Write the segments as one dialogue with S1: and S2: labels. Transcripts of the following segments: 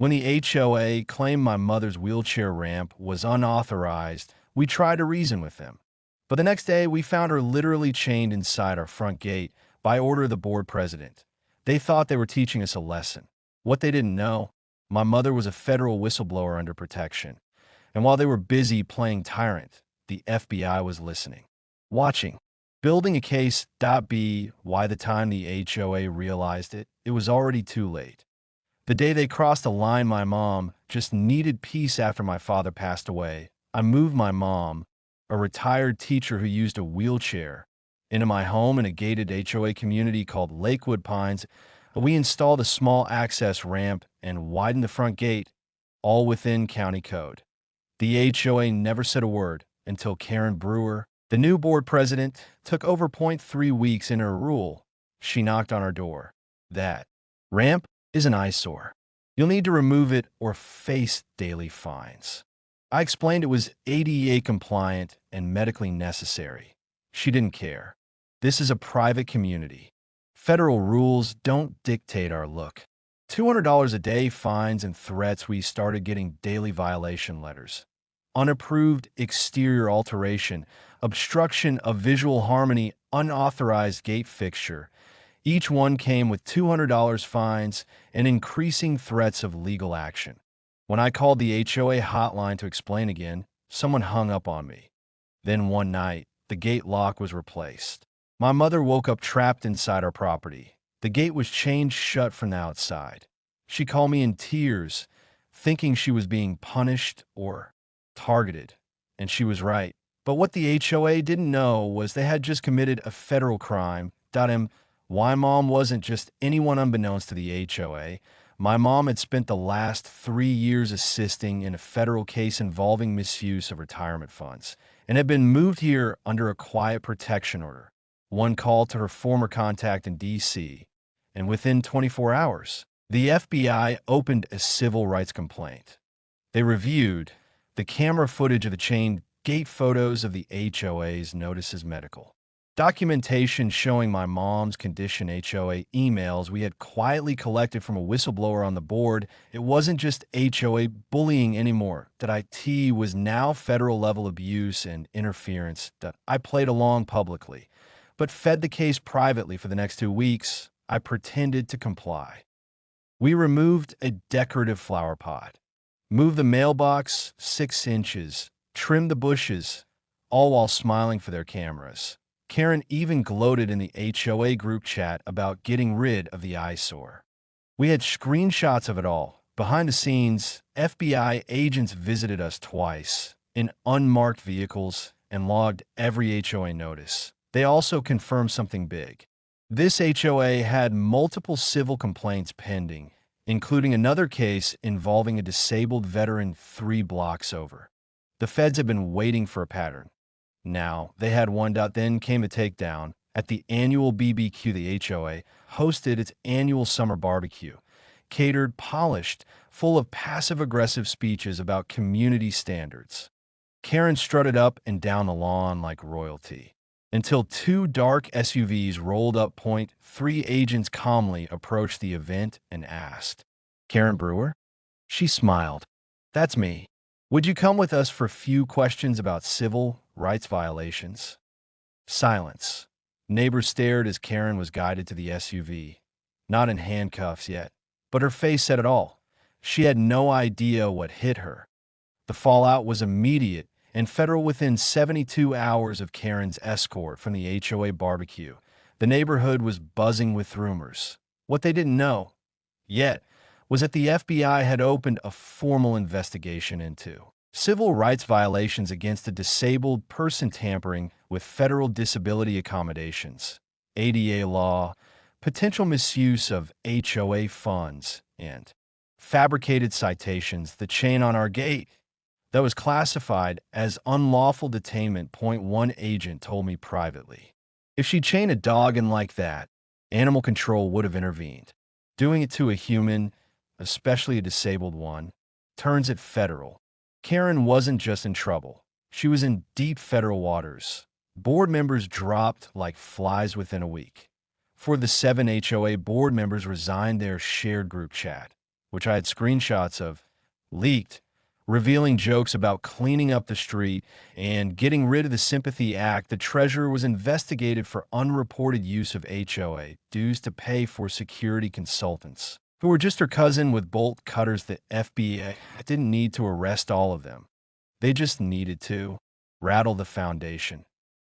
S1: When the HOA claimed my mother's wheelchair ramp was unauthorized, we tried to reason with them. But the next day, we found her literally chained inside our front gate by order of the board president. They thought they were teaching us a lesson. What they didn't know, my mother was a federal whistleblower under protection. And while they were busy playing tyrant, the FBI was listening, watching, building a case. By the time the HOA realized it, it was already too late. The day they crossed the line, my mom just needed peace after my father passed away. I moved my mom, a retired teacher who used a wheelchair, into my home in a gated HOA community called Lakewood Pines. We installed a small access ramp and widened the front gate, all within county code. The HOA never said a word until Karen Brewer, the new board president, took over 3 weeks in her rule. She knocked on our door. That ramp is an eyesore. You'll need to remove it or face daily fines. I explained it was ADA compliant and medically necessary. She didn't care. This is a private community. Federal rules don't dictate our look. $200 a day fines and threats. We started getting daily violation letters. Unapproved exterior alteration, obstruction of visual harmony, unauthorized gate fixture. Each one came with $200 fines and increasing threats of legal action. When I called the HOA hotline to explain again, someone hung up on me. Then one night, the gate lock was replaced. My mother woke up trapped inside our property. The gate was chained shut from the outside. She called me in tears, thinking she was being punished or targeted. And she was right. But what the HOA didn't know was they had just committed a federal crime. Why mom wasn't just anyone unbeknownst to the HOA. My mom had spent the last 3 years assisting in a federal case involving misuse of retirement funds and had been moved here under a quiet protection order. One call to her former contact in D.C., and within 24 hours, the FBI opened a civil rights complaint. They reviewed the camera footage of the chained gate, photos of the HOA's notices, medical documentation showing my mom's condition, HOA emails we had quietly collected from a whistleblower on the board. It wasn't just HOA bullying anymore. It was now federal level abuse and interference. I played along publicly, but fed the case privately for the next 2 weeks. I pretended to comply. We removed a decorative flower pot, moved the mailbox 6 inches, trimmed the bushes, all while smiling for their cameras. Karen even gloated in the HOA group chat about getting rid of the eyesore. We had screenshots of it all. Behind the scenes, FBI agents visited us twice in unmarked vehicles and logged every HOA notice. They also confirmed something big. This HOA had multiple civil complaints pending, including another case involving a disabled veteran 3 blocks over. The feds had been waiting for a pattern. Now, they had one. Then came the takedown. At the annual BBQ, the HOA hosted its annual summer barbecue, catered, polished, full of passive-aggressive speeches about community standards. Karen strutted up and down the lawn like royalty, until 2 dark SUVs rolled up. 3 agents calmly approached the event and asked, "Karen Brewer?" She smiled. "That's me. Would you come with us for a few questions about civil rights violations?" Silence. Neighbors stared as Karen was guided to the SUV. Not in handcuffs yet, but her face said it all. She had no idea what hit her. The fallout was immediate and federal. Within 72 hours of Karen's escort from the HOA barbecue, the neighborhood was buzzing with rumors. What they didn't know yet was that the FBI had opened a formal investigation into civil rights violations against a disabled person, tampering with federal disability accommodations, ADA law, potential misuse of HOA funds, and fabricated citations. The chain on our gate that was classified as unlawful detainment. One agent told me privately, if she chained a dog in like that, animal control would have intervened. Doing it to a human, especially a disabled one, turns it federal. Karen wasn't just in trouble. She was in deep federal waters. Board members dropped like flies within a week. For the 7 HOA board members resigned their shared group chat. which I had screenshots of, leaked, revealing jokes about cleaning up the street and getting rid of the Sympathy Act. The treasurer was investigated for unreported use of HOA dues to pay for security consultants, who were just her cousin with bolt cutters. The FBI didn't need to arrest all of them. They just needed to rattle the foundation.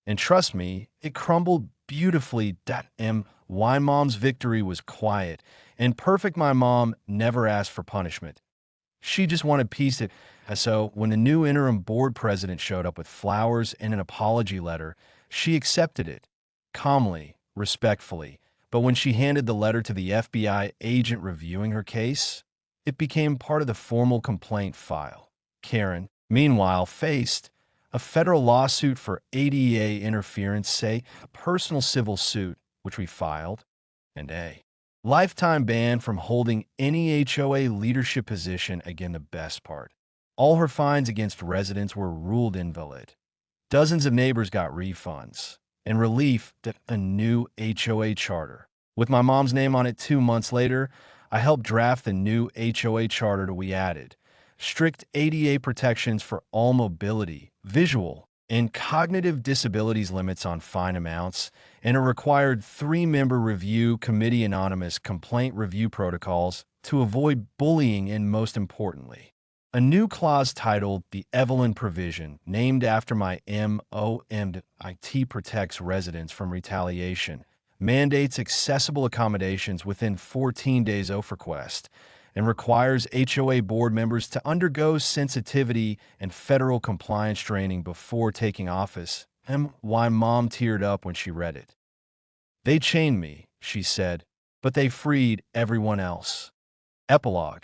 S1: And trust me, it crumbled beautifully. My mom's victory was quiet and perfect. My mom never asked for punishment. She just wanted peace. So when the new interim board president showed up with flowers and an apology letter, she accepted it, calmly, respectfully. But when she handed the letter to the FBI agent reviewing her case, it became part of the formal complaint file. Karen, meanwhile, faced a federal lawsuit for ADA interference, say a personal civil suit, which we filed, and a lifetime ban from holding any HOA leadership position. Again, the best part. All her fines against residents were ruled invalid. Dozens of neighbors got refunds and relief that a new HOA charter. With my mom's name on it 2 months later, I helped draft the new HOA charter that we added. Strict ADA protections for all mobility, visual, and cognitive disabilities, limits on fine amounts, and a required 3-member review committee, anonymous complaint review protocols to avoid bullying, and most importantly, a new clause titled the Evelyn Provision, named after my mom. It protects residents from retaliation, mandates accessible accommodations within 14 days of request, and requires HOA board members to undergo sensitivity and federal compliance training before taking office. My mom teared up when she read it. They chained me, she said, but they freed everyone else. Epilogue.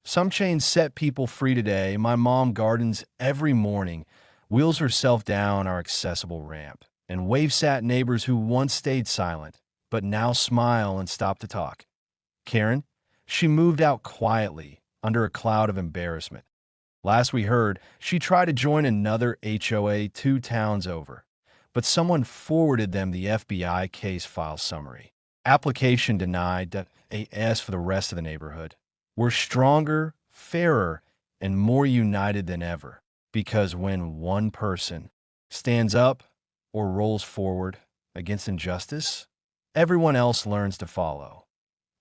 S1: Some chains set people free today. My mom gardens every morning, wheels herself down our accessible ramp, and waves at neighbors who once stayed silent, but now smile and stop to talk. Karen, she moved out quietly, under a cloud of embarrassment. Last we heard, she tried to join another HOA 2 towns over, but someone forwarded them the FBI case file summary. Application denied. As for the rest of the neighborhood, we're stronger, fairer, and more united than ever. Because when one person stands up or rolls forward against injustice, everyone else learns to follow.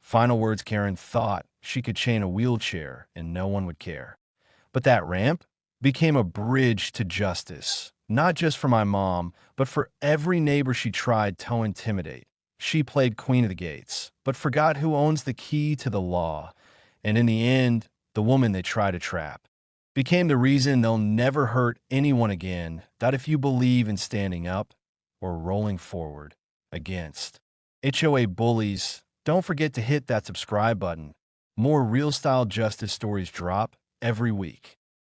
S1: Final words. Karen thought she could chain a wheelchair and no one would care. But that ramp became a bridge to justice, not just for my mom, but for every neighbor she tried to intimidate. She played Queen of the Gates, but forgot who owns the key to the law. And in the end, the woman they try to trap became the reason they'll never hurt anyone again. That if you believe in standing up or rolling forward against HOA bullies, don't forget to hit that subscribe button. More real-style justice stories drop every week.